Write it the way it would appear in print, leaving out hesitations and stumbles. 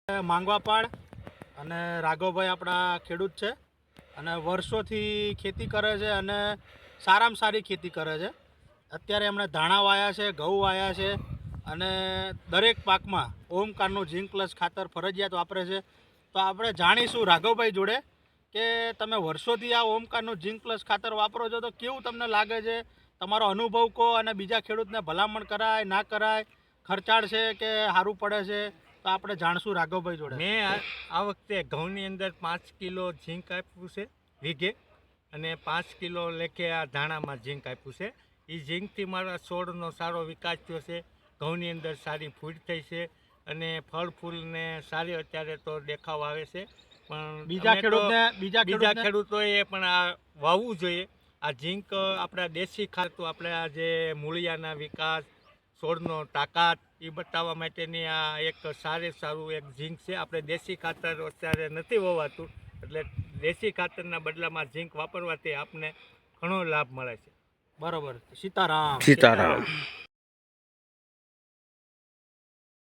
માંગવાપાડ અને રાઘવભાઈ આપણા ખેડૂત છે અને વર્ષોથી ખેતી કરે છે અને સારામાં સારી ખેતી કરે છે. અત્યારે એમણે ધાણા વાયા છે, ઘઉં વાયા છે અને દરેક પાકમાં ઓમકારનું ઝીંક પ્લસ ખાતર ફરજિયાત વાપરે છે. તો આપણે જાણીશું રાઘવભાઈ જોડે કે તમે વર્ષોથી આ ઓમકારનું ઝીંક પ્લસ ખાતર વાપરો છો તો કેવું તમને લાગે છે, તમારો અનુભવ કહો અને બીજા ખેડૂતને ભલામણ કરાય ના કરાય, ખર્ચાળ છે કે સારું પડે છે, તો આપણે જાણશું રાઘવભાઈ જોડે. મેં આ વખતે ઘઉંની અંદર 5 કિલો ઝીંક આપ્યું છે વીઘે અને 5 કિલો લેખે આ ધાણામાં ઝીંક આપ્યું છે. એ ઝીંકથી મારા છોડનો સારો વિકાસ થયો છે. ઘઉંની અંદર સારી ફૂટ થઈ છે અને ફળ ફૂલને સારી અત્યારે તો દેખાવ આવે છે. પણ બીજા ખેડૂતોએ પણ આ વાવવું જોઈએ. આ ઝીંક આપણા દેશી ખાતું આપણે આ જે મૂળિયાના વિકાસ, છોડનો તાકાત એ બતાવવા માટેની આ એક સારું એક ઝીંક છે. આપણે દેશી ખાતર અત્યારે નથી વવાતું એટલે દેશી ખાતરના બદલામાં ઝીંક વાપરવાથી આપને ઘણો લાભ મળે છે. બરોબર. સીતારામ. સીતારામ.